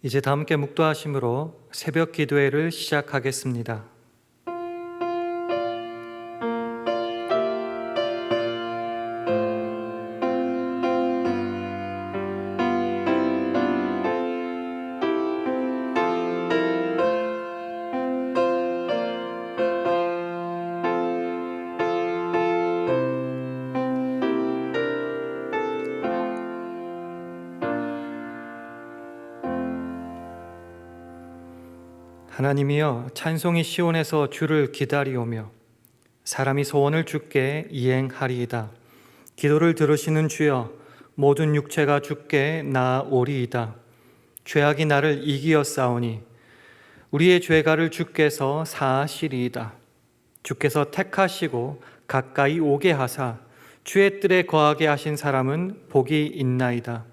이제 다 함께 묵도하심으로 새벽 기도회를 시작하겠습니다. 하나님이여, 찬송이 시온에서 주를 기다리오며 사람이 소원을 주께 이행하리이다. 기도를 들으시는 주여, 모든 육체가 주께 나아오리이다. 죄악이 나를 이기었사오니 우리의 죄가를 주께서 사하시리이다. 주께서 택하시고 가까이 오게 하사 주의 뜰에 거하게 하신 사람은 복이 있나이다.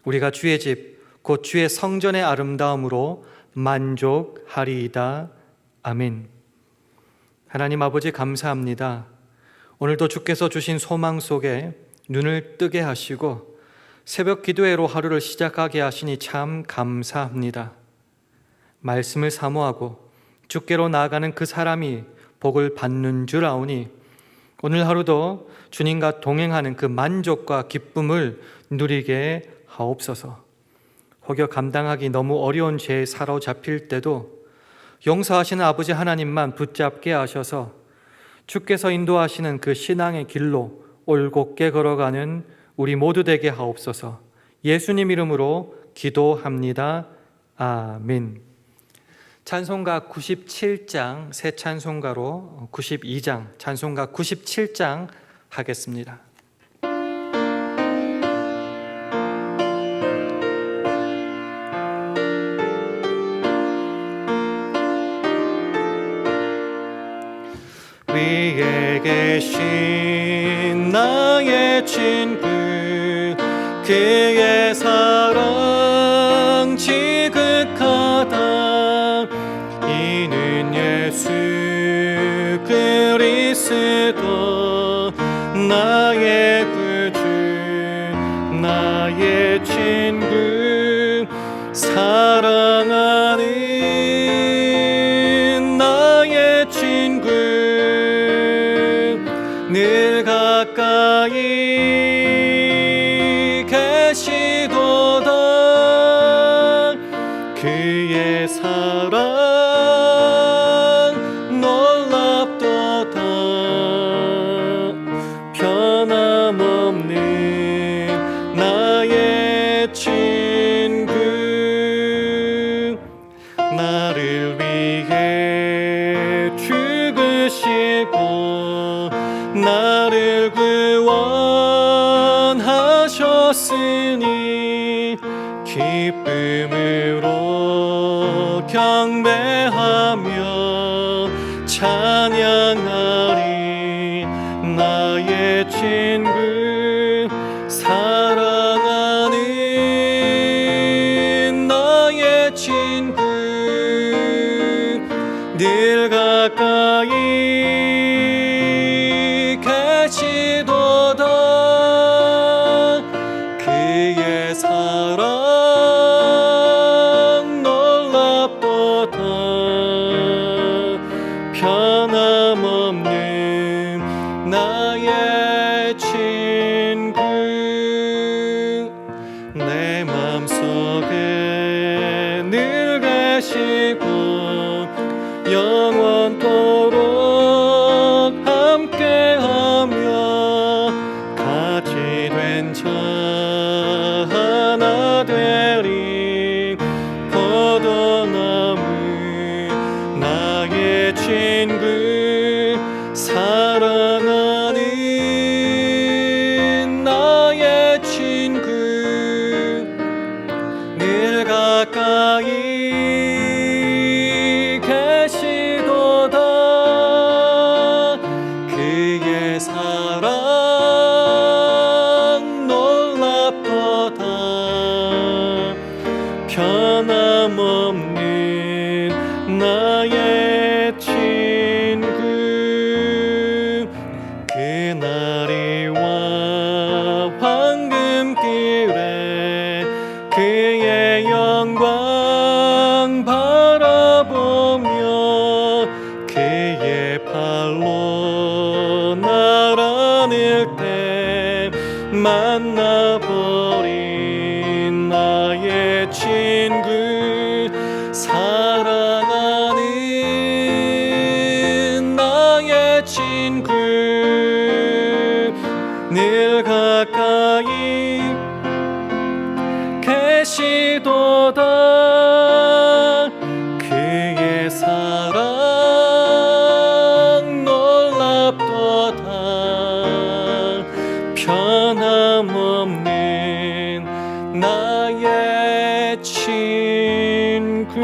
우리가 주의 집 곧 주의 성전의 아름다움으로 만족하리이다. 아멘. 하나님 아버지, 감사합니다. 오늘도 주께서 주신 소망 속에 눈을 뜨게 하시고 새벽 기도회로 하루를 시작하게 하시니 참 감사합니다. 말씀을 사모하고 주께로 나아가는 그 사람이 복을 받는 줄 아오니 오늘 하루도 주님과 동행하는 그 만족과 기쁨을 누리게 하옵소서. 혹여 감당하기 너무 어려운 죄에 사로잡힐 때도 용서하시는 아버지 하나님만 붙잡게 하셔서 주께서 인도하시는 그 신앙의 길로 올곧게 걸어가는 우리 모두 되게 하옵소서. 예수님 이름으로 기도합니다. 아멘. 찬송가 97장, 새 찬송가로 92장, 찬송가 97장 하겠습니다. 위에 계신 나의 친구, 그의 사랑 지극하다. 이는 예수 그리스도 나의 구주, 나의 친구, 사랑하는 나의 친구, 늘 가까이 계시도다. 그의 사랑 놀랍도다. 변함없는 나의 친구, 나를 위해 죽으시고 나를 구원하셨으니 기쁨으로 경배하며 찬양하리. 나의 친구, 사랑하는 나의 친구, 늘 가까이 계시도다. 그의 사랑 놀랍도다. 변함없는 만나버린 나의 친구, 사랑하는 나의 친구, 늘 가까이 계시도다. 그의 사랑 놀랍도다. 변함없는 나의 친구.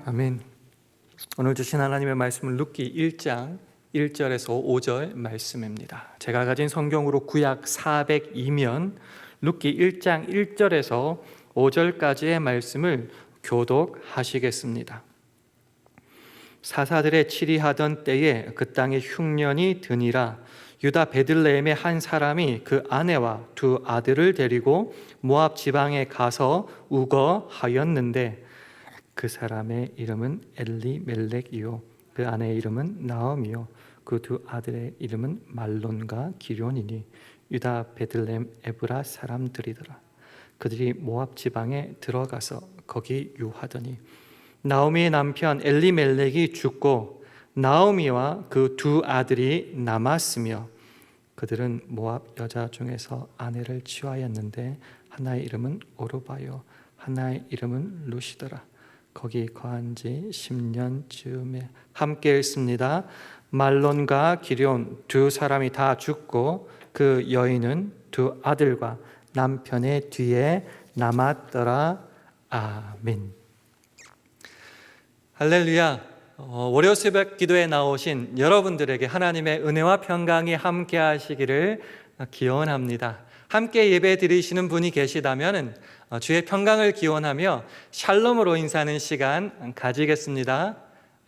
아멘. 오늘 주신 하나님의 말씀은 룻기 1장 1절에서 5절 말씀입니다. 제가 가진 성경으로 구약 402면 룻기 1장 1절에서 5절까지의 말씀을 교독하시겠습니다. 사사들의 치리하던 때에 그 땅에 흉년이 드니라. 유다 베들레헴의 한 사람이 그 아내와 두 아들을 데리고 모압 지방에 가서 우거하였는데 그 사람의 이름은 엘리멜렉이요 그 아내의 이름은 나엄이요 그 두 아들의 이름은 말론과 기런이니 유다 베들레헴 에브라 사람들이더라. 그들이 모압 지방에 들어가서 거기 유하더니 나오미의 남편 엘리멜렉이 죽고 나오미와 그 두 아들이 남았으며 그들은 모압 여자 중에서 아내를 취하였는데 하나의 이름은 오르바요 하나의 이름은 루시더라. 거기 거한 지 10년쯤에 함께 있습니다. 말론과 기런 두 사람이 다 죽고 그 여인은 두 아들과 남편의 뒤에 남았더라. 아멘. 할렐루야. 월요 새벽 기도에 나오신 여러분들에게 하나님의 은혜와 평강이 함께 하시기를 기원합니다. 함께 예배 드리시는 분이 계시다면 주의 평강을 기원하며 샬롬으로 인사하는 시간 가지겠습니다.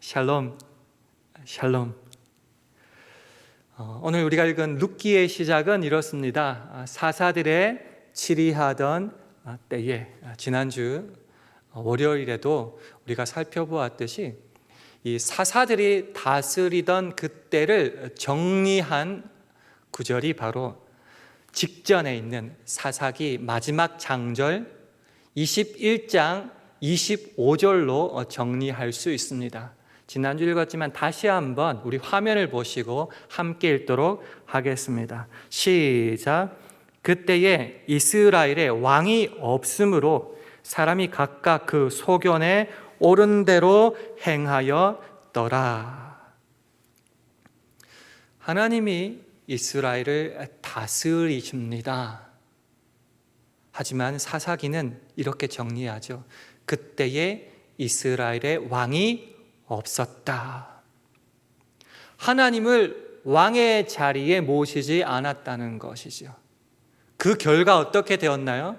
샬롬, 샬롬. 오늘 우리가 읽은 룻기의 시작은 이렇습니다. 사사들의 치리하던 때에, 지난주 월요일에도 우리가 살펴보았듯이 이 사사들이 다스리던 그때를 정리한 구절이 바로 직전에 있는 사사기 마지막 장절 21장 25절로 정리할 수 있습니다. 지난주 읽었지만 다시 한번 우리 화면을 보시고 함께 읽도록 하겠습니다. 시작. 그때에 이스라엘에 왕이 없으므로 사람이 각각 그 소견에 옳은 대로 행하였더라. 하나님이 이스라엘을 다스리십니다. 하지만 사사기는 이렇게 정리하죠. 그때에 이스라엘의 왕이 없었다. 하나님을 왕의 자리에 모시지 않았다는 것이죠. 그 결과 어떻게 되었나요?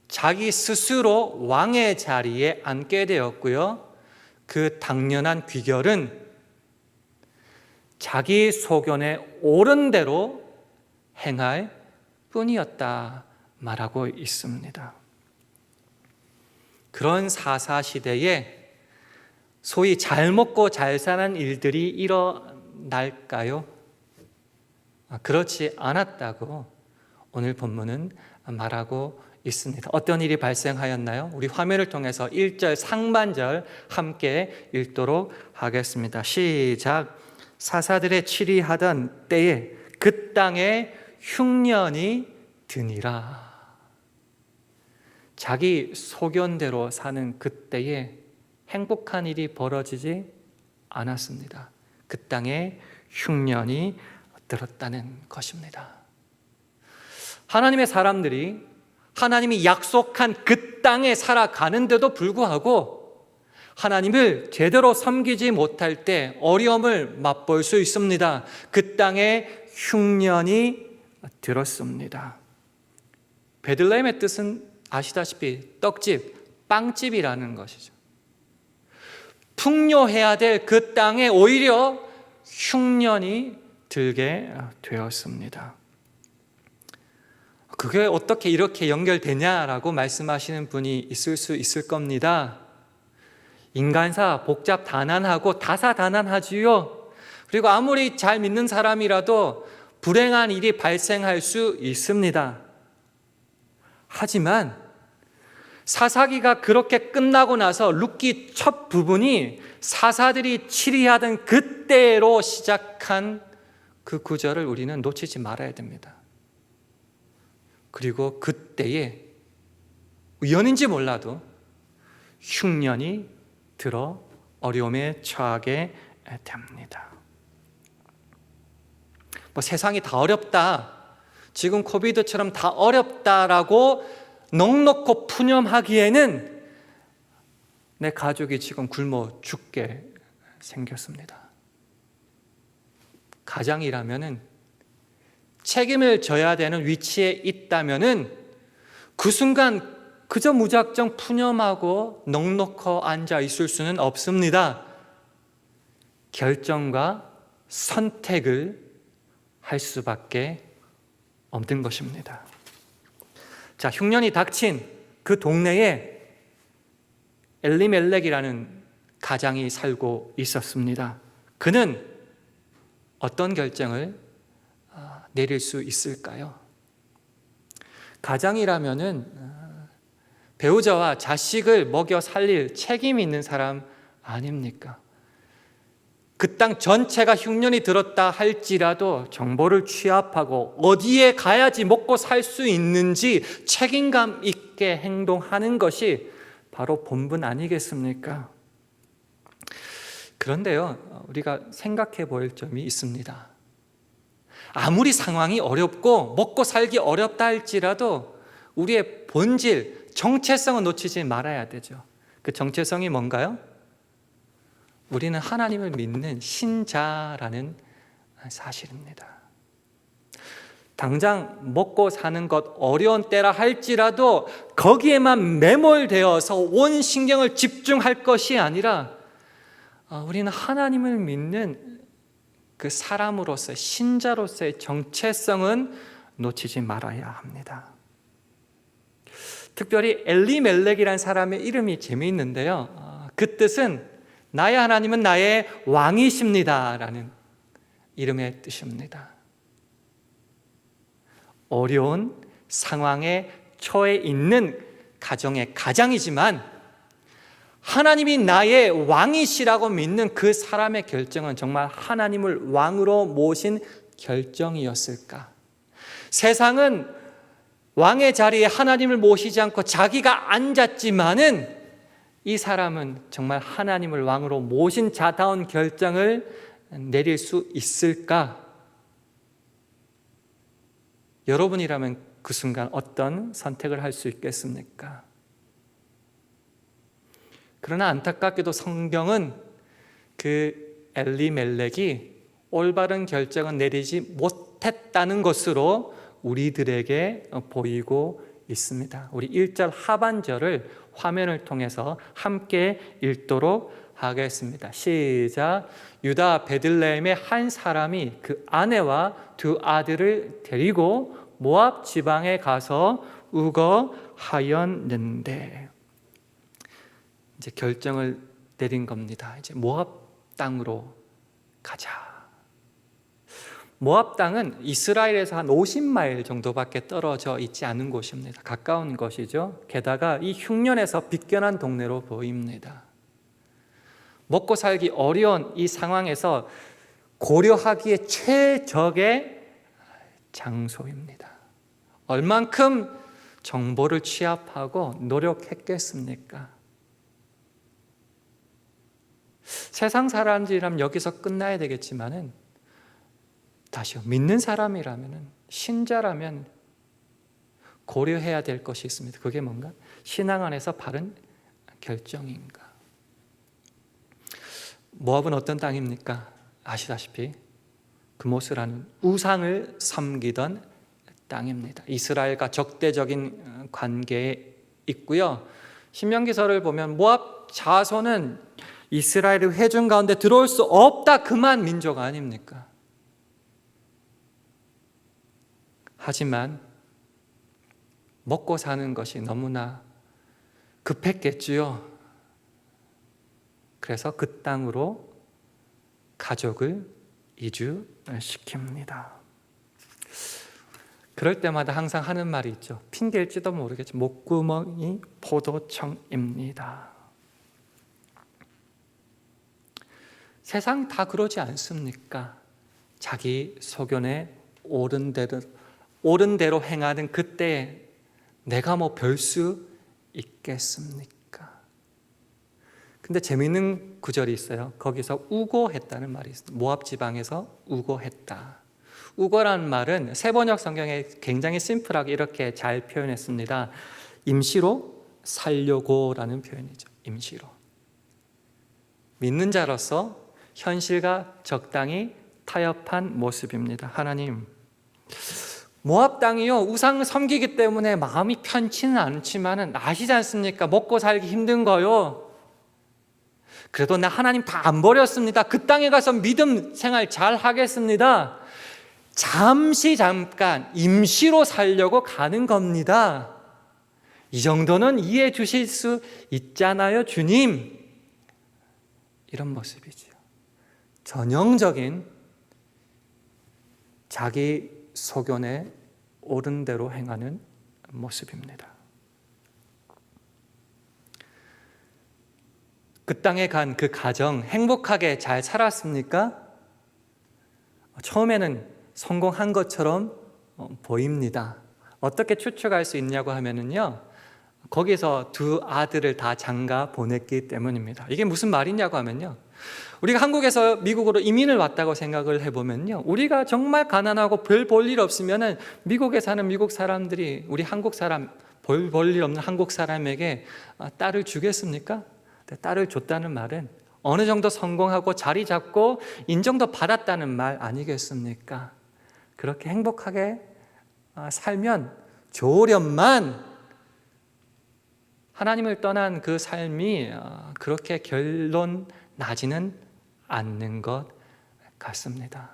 자기 스스로 왕의 자리에 앉게 되었고요. 그 당연한 귀결은 자기 소견에 옳은 대로 행할 뿐이었다 말하고 있습니다. 그런 사사시대에 소위 잘 먹고 잘 사는 일들이 일어날까요? 그렇지 않았다고 오늘 본문은 말하고 있습니다. 어떤 일이 발생하였나요? 우리 화면을 통해서 1절 상반절 함께 읽도록 하겠습니다. 시작. 사사들의 치리하던 때에 그 땅에 흉년이 드니라. 자기 소견대로 사는 그때에 행복한 일이 벌어지지 않았습니다. 그 땅에 흉년이 들었다는 것입니다. 하나님의 사람들이 하나님이 약속한 그 땅에 살아가는데도 불구하고 하나님을 제대로 섬기지 못할 때 어려움을 맛볼 수 있습니다. 그 땅에 흉년이 들었습니다. 베들레헴의 뜻은 아시다시피 떡집, 빵집이라는 것이죠. 풍요해야 될 그 땅에 오히려 흉년이 들게 되었습니다. 그게 어떻게 이렇게 연결되냐라고 말씀하시는 분이 있을 수 있을 겁니다. 인간사 복잡 다난하고 다사다난하지요. 그리고 아무리 잘 믿는 사람이라도 불행한 일이 발생할 수 있습니다. 하지만 사사기가 그렇게 끝나고 나서 룻기 첫 부분이 사사들이 치리하던 그때로 시작한 그 구절을 우리는 놓치지 말아야 됩니다. 그리고 그때에 우연인지 몰라도 흉년이 들어 어려움에 처하게 됩니다. 세상이 다 어렵다, 지금 코비드처럼 다 어렵다라고 넉넉히 푸념하기에는 내 가족이 지금 굶어 죽게 생겼습니다. 가장이라면은 책임을 져야 되는 위치에 있다면은 그 순간 그저 무작정 푸념하고 넉넉히 앉아 있을 수는 없습니다. 결정과 선택을 할 수밖에 없는 것입니다. 자, 흉년이 닥친 그 동네에 엘리멜렉이라는 가장이 살고 있었습니다. 그는 어떤 결정을 내릴 수 있을까요? 가장이라면은 배우자와 자식을 먹여 살릴 책임이 있는 사람 아닙니까? 그 땅 전체가 흉년이 들었다 할지라도 정보를 취합하고 어디에 가야지 먹고 살 수 있는지 책임감 있게 행동하는 것이 바로 본분 아니겠습니까? 그런데요, 우리가 생각해 볼 점이 있습니다. 아무리 상황이 어렵고 먹고 살기 어렵다 할지라도 우리의 본질, 정체성을 놓치지 말아야 되죠. 그 정체성이 뭔가요? 우리는 하나님을 믿는 신자라는 사실입니다. 당장 먹고 사는 것 어려운 때라 할지라도 거기에만 매몰되어서 온 신경을 집중할 것이 아니라 우리는 하나님을 믿는 그 사람으로서의, 신자로서의 정체성은 놓치지 말아야 합니다. 특별히 엘리멜렉이라는 사람의 이름이 재미있는데요, 그 뜻은 나의 하나님은 나의 왕이십니다 라는 이름의 뜻입니다. 어려운 상황에 처해 있는 가정의 가장이지만 하나님이 나의 왕이시라고 믿는 그 사람의 결정은 정말 하나님을 왕으로 모신 결정이었을까? 세상은 왕의 자리에 하나님을 모시지 않고 자기가 앉았지만은 이 사람은 정말 하나님을 왕으로 모신 자다운 결정을 내릴 수 있을까? 여러분이라면 그 순간 어떤 선택을 할 수 있겠습니까? 그러나 안타깝게도 성경은 그 엘리멜렉이 올바른 결정을 내리지 못했다는 것으로 우리들에게 보이고 있습니다. 우리 1절 하반절을 화면을 통해서 함께 읽도록 하겠습니다. 시작. 유다 베들레헴의 한 사람이 그 아내와 두 아들을 데리고 모압 지방에 가서 우거하였는데, 이제 결정을 내린 겁니다. 이제 모압 땅으로 가자. 모압 땅은 이스라엘에서 한 50마일 정도밖에 떨어져 있지 않은 곳입니다. 가까운 것이죠. 게다가 이 흉년에서 빗겨난 동네로 보입니다. 먹고 살기 어려운 이 상황에서 고려하기에 최적의 장소입니다. 얼만큼 정보를 취합하고 노력했겠습니까? 세상 사람들이라면 여기서 끝나야 되겠지만은, 다시요, 믿는 사람이라면, 신자라면 고려해야 될 것이 있습니다. 그게 뭔가? 신앙 안에서 바른 결정인가? 모압은 어떤 땅입니까? 아시다시피 그모스라는 우상을 섬기던 땅입니다. 이스라엘과 적대적인 관계에 있고요. 신명기서를 보면 모압 자손은 이스라엘의 회중 가운데 들어올 수 없다, 그만 민족 아닙니까? 하지만 먹고 사는 것이 너무나 급했겠지요. 그래서 그 땅으로 가족을 이주시킵니다. 그럴 때마다 항상 하는 말이 있죠. 핑계일지도 모르겠지. 목구멍이 포도청입니다. 세상 다 그러지 않습니까? 자기 소견에 옳은 대로 행하는 그때에 내가 뭐 별 수 있겠습니까? 근데 재미있는 구절이 있어요. 거기서 우고했다는 말이 있어요. 모압 지방에서 우고했다. 우고라는 말은 세번역 성경에 굉장히 심플하게 이렇게 잘 표현했습니다. 임시로 살려고라는 표현이죠. 임시로. 믿는 자로서 현실과 적당히 타협한 모습입니다. 하나님, 모압 땅이요 우상 섬기기 때문에 마음이 편치는 않지만은 아시지 않습니까? 먹고 살기 힘든 거요. 그래도 나 하나님 다 안 버렸습니다. 그 땅에 가서 믿음 생활 잘 하겠습니다. 잠깐 임시로 살려고 가는 겁니다. 이 정도는 이해해 주실 수 있잖아요, 주님. 이런 모습이지요. 전형적인 자기 소견에 옳은 대로 행하는 모습입니다. 그 땅에 간 그 가정 행복하게 잘 살았습니까? 처음에는 성공한 것처럼 보입니다. 어떻게 추측할 수 있냐고 하면은요, 거기서 두 아들을 다 장가 보냈기 때문입니다. 이게 무슨 말이냐고 하면요, 우리가 한국에서 미국으로 이민을 왔다고 생각을 해보면요, 우리가 정말 가난하고 별 볼 일 없으면은 미국에 사는 미국 사람들이 우리 한국 사람 별 볼 일 없는 한국 사람에게 딸을 주겠습니까? 딸을 줬다는 말은 어느 정도 성공하고 자리 잡고 인정도 받았다는 말 아니겠습니까? 그렇게 행복하게 살면 좋으련만 하나님을 떠난 그 삶이 그렇게 결론 나지는 않는 것 같습니다.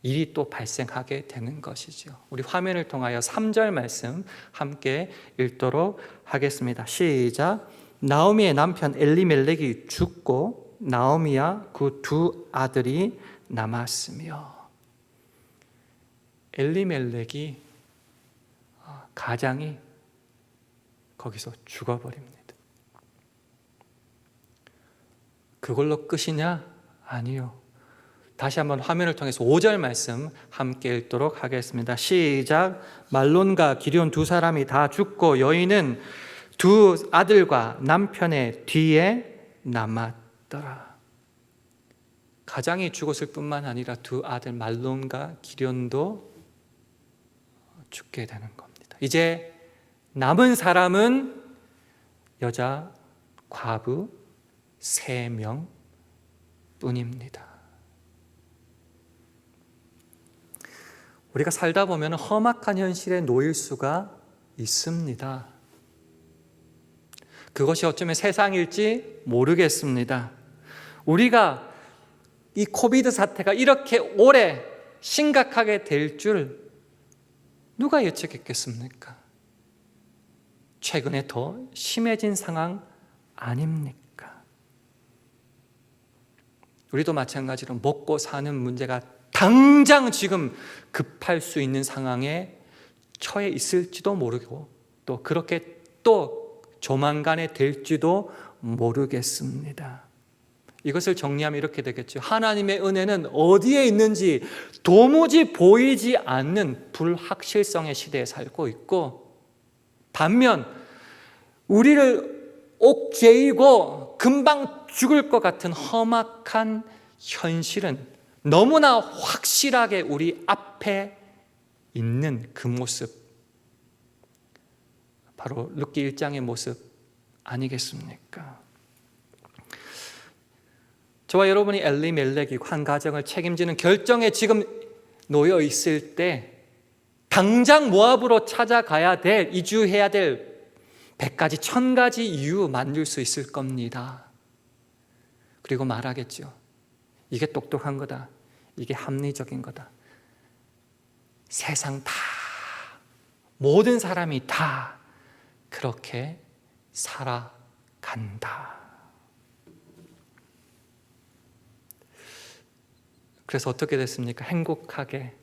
일이 또 발생하게 되는 것이죠. 우리 화면을 통하여 3절 말씀 함께 읽도록 하겠습니다. 시작. 나오미의 남편 엘리멜렉이 죽고 나오미와 그 두 아들이 남았으며. 엘리멜렉이 가장이 거기서 죽어버립니다. 그걸로 끝이냐? 아니요. 다시 한번 화면을 통해서 5절 말씀 함께 읽도록 하겠습니다. 시작. 말론과 기럧 두 사람이 다 죽고 여인은 두 아들과 남편의 뒤에 남았더라. 가장이 죽었을 뿐만 아니라 두 아들 말론과 기럧도 죽게 되는 겁니다. 이제 남은 사람은 여자 과부 3명 뿐입니다. 우리가 살다 보면 험악한 현실에 놓일 수가 있습니다. 그것이 어쩌면 세상일지 모르겠습니다. 우리가 이 코비드 사태가 이렇게 오래 심각하게 될 줄 누가 예측했겠습니까? 최근에 더 심해진 상황 아닙니까? 우리도 마찬가지로 먹고 사는 문제가 당장 지금 급할 수 있는 상황에 처해 있을지도 모르고 또 그렇게 또 조만간에 될지도 모르겠습니다. 이것을 정리하면 이렇게 되겠죠. 하나님의 은혜는 어디에 있는지 도무지 보이지 않는 불확실성의 시대에 살고 있고, 반면 우리를 옥죄이고 금방 죽을 것 같은 험악한 현실은 너무나 확실하게 우리 앞에 있는 그 모습, 바로 룻기 1장의 모습 아니겠습니까? 저와 여러분이 엘리멜렉이 한 가정을 책임지는 결정에 지금 놓여 있을 때 당장 모압으로 찾아가야 될, 이주해야 될 100가지, 1000가지 이유 만들 수 있을 겁니다. 그리고 말하겠죠. 이게 똑똑한 거다. 이게 합리적인 거다. 세상 다, 모든 사람이 다 그렇게 살아간다. 그래서 어떻게 됐습니까? 행복하게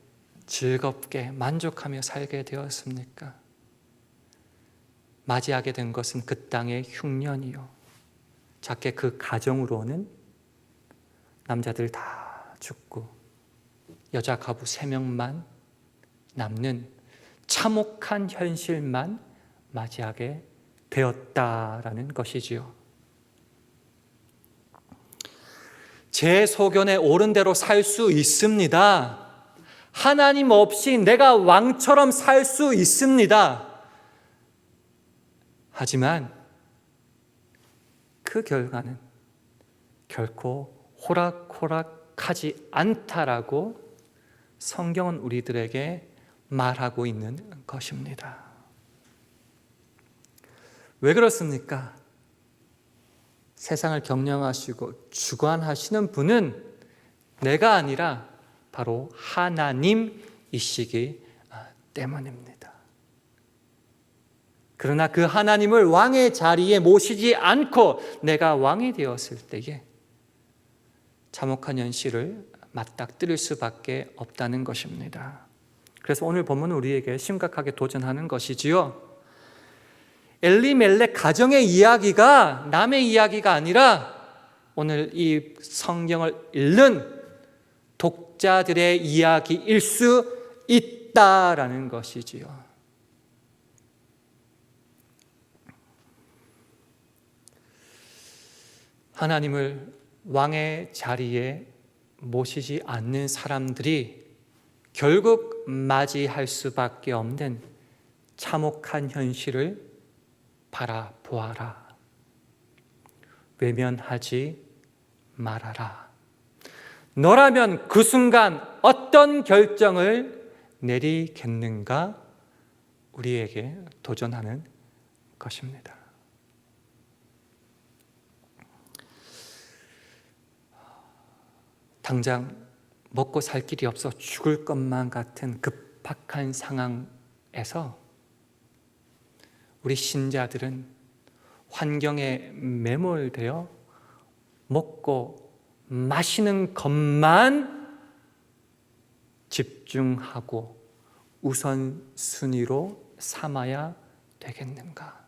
즐겁게 만족하며 살게 되었습니까? 맞이하게 된 것은 그 땅의 흉년이요, 작게 그 가정으로는 남자들 다 죽고 여자 가부 3명만 남는 참혹한 현실만 맞이하게 되었다라는 것이지요. 제 소견에 옳은 대로 살 수 있습니다. 하나님 없이 내가 왕처럼 살 수 있습니다. 하지만 그 결과는 결코 호락호락하지 않다라고 성경은 우리들에게 말하고 있는 것입니다. 왜 그렇습니까? 세상을 경영하시고 주관하시는 분은 내가 아니라 바로 하나님이시기 때문입니다. 그러나 그 하나님을 왕의 자리에 모시지 않고 내가 왕이 되었을 때에 참혹한 현실을 맞닥뜨릴 수밖에 없다는 것입니다. 그래서 오늘 본문은 우리에게 심각하게 도전하는 것이지요. 엘리멜렉 가정의 이야기가 남의 이야기가 아니라 오늘 이 성경을 읽는 독자들의 이야기일 수 있다라는 것이지요. 하나님을 왕의 자리에 모시지 않는 사람들이 결국 맞이할 수밖에 없는 참혹한 현실을 바라보아라. 외면하지 말아라. 너라면 그 순간 어떤 결정을 내리겠는가? 우리에게 도전하는 것입니다. 당장 먹고 살 길이 없어 죽을 것만 같은 급박한 상황에서 우리 신자들은 환경에 매몰되어 먹고 마시는 것만 집중하고 우선순위로 삼아야 되겠는가?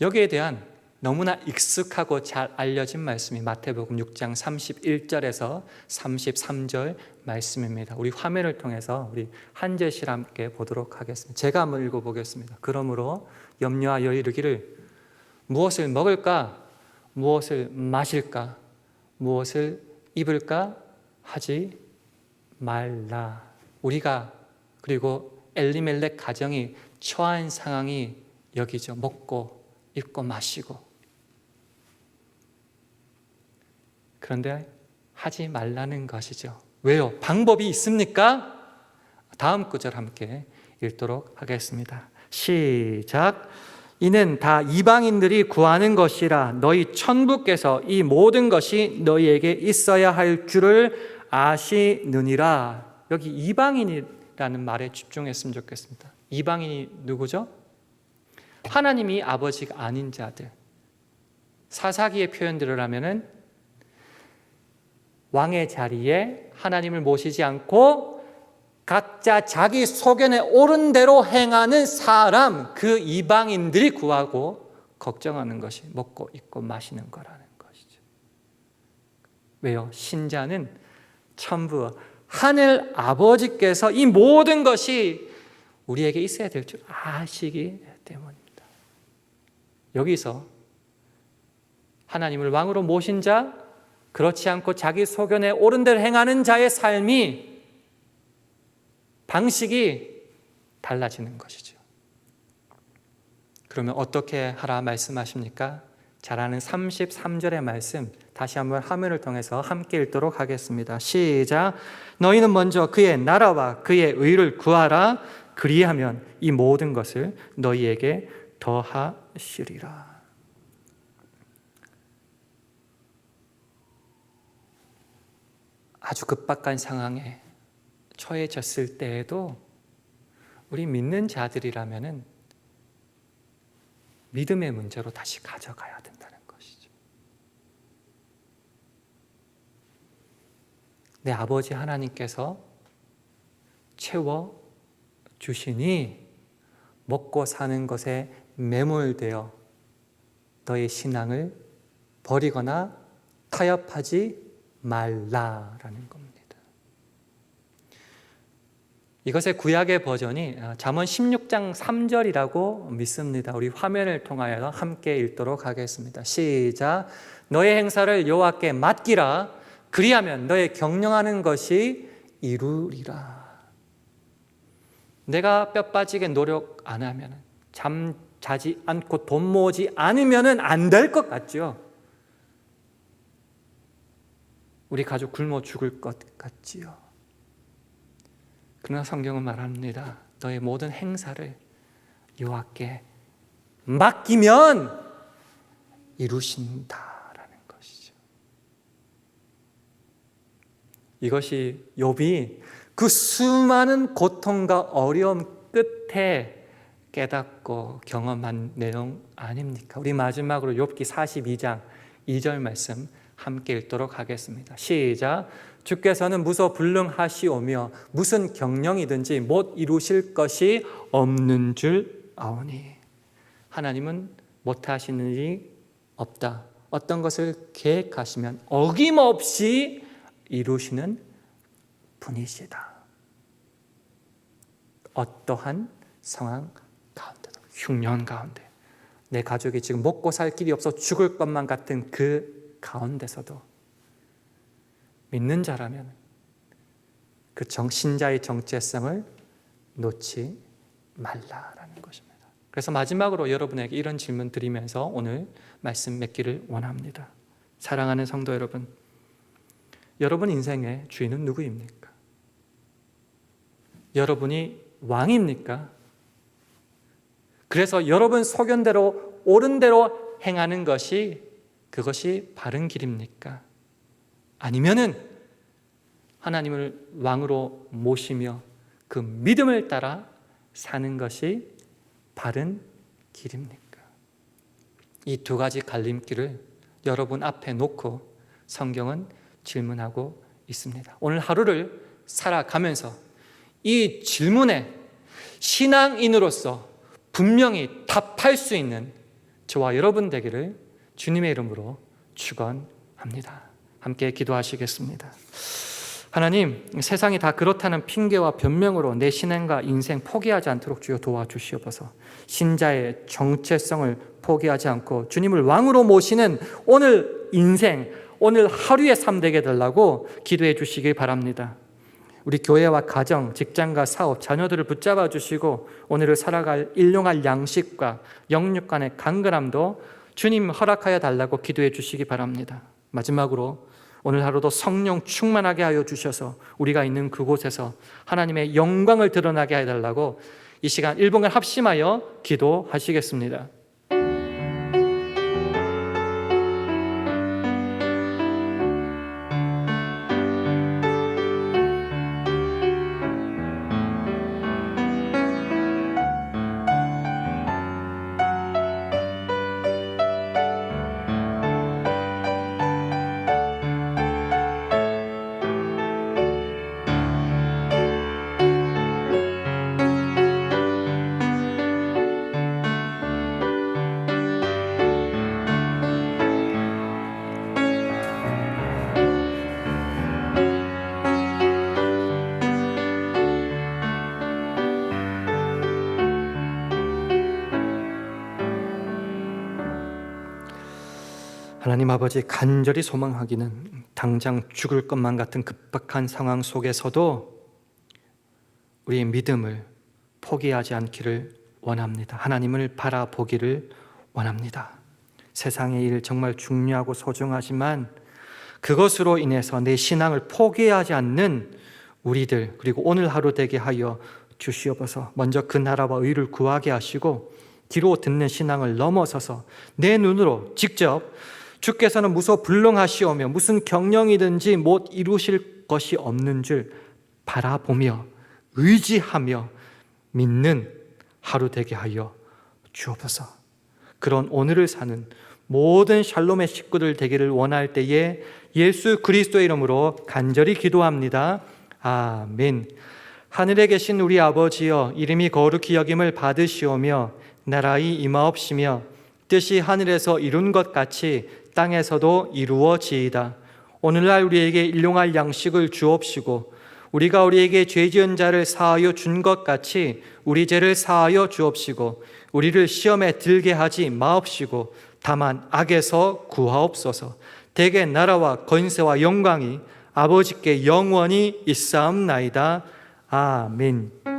여기에 대한 너무나 익숙하고 잘 알려진 말씀이 마태복음 6장 31절에서 33절 말씀입니다. 우리 화면을 통해서 우리 한 절씩 함께 보도록 하겠습니다. 제가 한번 읽어보겠습니다. 그러므로 염려하여 이르기를 무엇을 먹을까? 무엇을 마실까? 무엇을 입을까? 하지 말라. 우리가 그리고 엘리멜렉 가정이 처한 상황이 여기죠. 먹고 입고 마시고. 그런데 하지 말라는 것이죠. 왜요? 방법이 있습니까? 다음 구절 함께 읽도록 하겠습니다. 시작. 이는 다 이방인들이 구하는 것이라 너희 천부께서 이 모든 것이 너희에게 있어야 할 줄을 아시느니라. 여기 이방인이라는 말에 집중했으면 좋겠습니다. 이방인이 누구죠? 하나님이 아버지가 아닌 자들. 사사기의 표현들을 하면은 왕의 자리에 하나님을 모시지 않고 각자 자기 소견에 옳은 대로 행하는 사람, 그 이방인들이 구하고 걱정하는 것이 먹고 입고 마시는 거라는 것이죠. 왜요? 신자는 천부 하늘 아버지께서 이 모든 것이 우리에게 있어야 될 줄 아시기 때문입니다. 여기서 하나님을 왕으로 모신 자, 그렇지 않고 자기 소견에 옳은 대로 행하는 자의 삶이 방식이 달라지는 것이죠. 그러면 어떻게 하라 말씀하십니까? 잘 아는 33절의 말씀 다시 한번 화면을 통해서 함께 읽도록 하겠습니다. 시작. 너희는 먼저 그의 나라와 그의 의를 구하라. 그리하면 이 모든 것을 너희에게 더하시리라. 아주 급박한 상황에 처해졌을 때에도 우리 믿는 자들이라면은 믿음의 문제로 다시 가져가야 된다는 것이죠. 내 아버지 하나님께서 채워 주시니 먹고 사는 것에 매몰되어 너의 신앙을 버리거나 타협하지 말라라는 겁니다. 이것의 구약의 버전이 잠언 16장 3절이라고 믿습니다. 우리 화면을 통하여 함께 읽도록 하겠습니다. 시작. 너의 행사를 여호와께 맡기라. 그리하면 너의 경영하는 것이 이루리라. 내가 뼈 빠지게 노력 안 하면, 잠 자지 않고 돈 모으지 않으면 안 될 것 같죠? 우리 가족 굶어 죽을 것 같지요? 그러나 성경은 말합니다. 너의 모든 행사를 여호와께 맡기면 이루신다라는 것이죠. 이것이 욥이 그 수많은 고통과 어려움 끝에 깨닫고 경험한 내용 아닙니까? 우리 마지막으로 욥기 42장 2절 말씀 함께 읽도록 하겠습니다. 시작. 주께서는 무소불능하시오며 무슨 경영이든지 못 이루실 것이 없는 줄 아오니. 하나님은 못하시는 일이 없다. 어떤 것을 계획하시면 어김없이 이루시는 분이시다. 어떠한 상황 가운데도, 흉년 가운데, 내 가족이 지금 먹고 살 길이 없어 죽을 것만 같은 그 가운데서도 믿는 자라면 그 신자의 정체성을 놓지 말라라는 것입니다. 그래서 마지막으로 여러분에게 이런 질문 드리면서 오늘 말씀 맺기를 원합니다. 사랑하는 성도 여러분, 여러분 인생의 주인은 누구입니까? 여러분이 왕입니까? 그래서 여러분 소견대로 옳은 대로 행하는 것이 그것이 바른 길입니까? 아니면은 하나님을 왕으로 모시며 그 믿음을 따라 사는 것이 바른 길입니까? 이 두 가지 갈림길을 여러분 앞에 놓고 성경은 질문하고 있습니다. 오늘 하루를 살아가면서 이 질문에 신앙인으로서 분명히 답할 수 있는 저와 여러분 되기를 주님의 이름으로 축원합니다. 함께 기도하시겠습니다. 하나님, 세상이 다 그렇다는 핑계와 변명으로 내 신앙과 인생 포기하지 않도록 주여 도와주시옵소서. 신자의 정체성을 포기하지 않고 주님을 왕으로 모시는 오늘 인생, 오늘 하루의 삶 되게 달라고 기도해 주시기 바랍니다. 우리 교회와 가정, 직장과 사업, 자녀들을 붙잡아 주시고 오늘을 살아갈 일용할 양식과 영육 간의 간결함도 주님 허락하여 달라고 기도해 주시기 바랍니다. 마지막으로 오늘 하루도 성령 충만하게 하여 주셔서 우리가 있는 그곳에서 하나님의 영광을 드러나게 해달라고 이 시간 1분간 합심하여 기도하시겠습니다. 하나님 아버지, 간절히 소망하기는 당장 죽을 것만 같은 급박한 상황 속에서도 우리의 믿음을 포기하지 않기를 원합니다. 하나님을 바라보기를 원합니다. 세상의 일 정말 중요하고 소중하지만 그것으로 인해서 내 신앙을 포기하지 않는 우리들, 그리고 오늘 하루 되게 하여 주시옵소서. 먼저 그 나라와 의를 구하게 하시고 귀로 듣는 신앙을 넘어서서 내 눈으로 직접 주께서는 무소불능하시오며 무슨 경영이든지 못 이루실 것이 없는 줄 바라보며 의지하며 믿는 하루 되게 하여 주옵소서. 그런 오늘을 사는 모든 샬롬의 식구들 되기를 원할 때에 예수 그리스도의 이름으로 간절히 기도합니다. 아멘. 하늘에 계신 우리 아버지여, 이름이 거룩히 여김을 받으시오며 나라의 임하옵시며 뜻이 하늘에서 이룬 것 같이 땅에서도 이루어지이다. 오늘날 우리에게 일용할 양식을 주옵시고 우리가 우리에게 죄 지은 자를 사하여 준 것 같이 우리 죄를 사하여 주옵시고 우리를 시험에 들게 하지 마옵시고 다만 악에서 구하옵소서. 대개 나라와 권세와 영광이 아버지께 영원히 있사옵나이다. 아멘.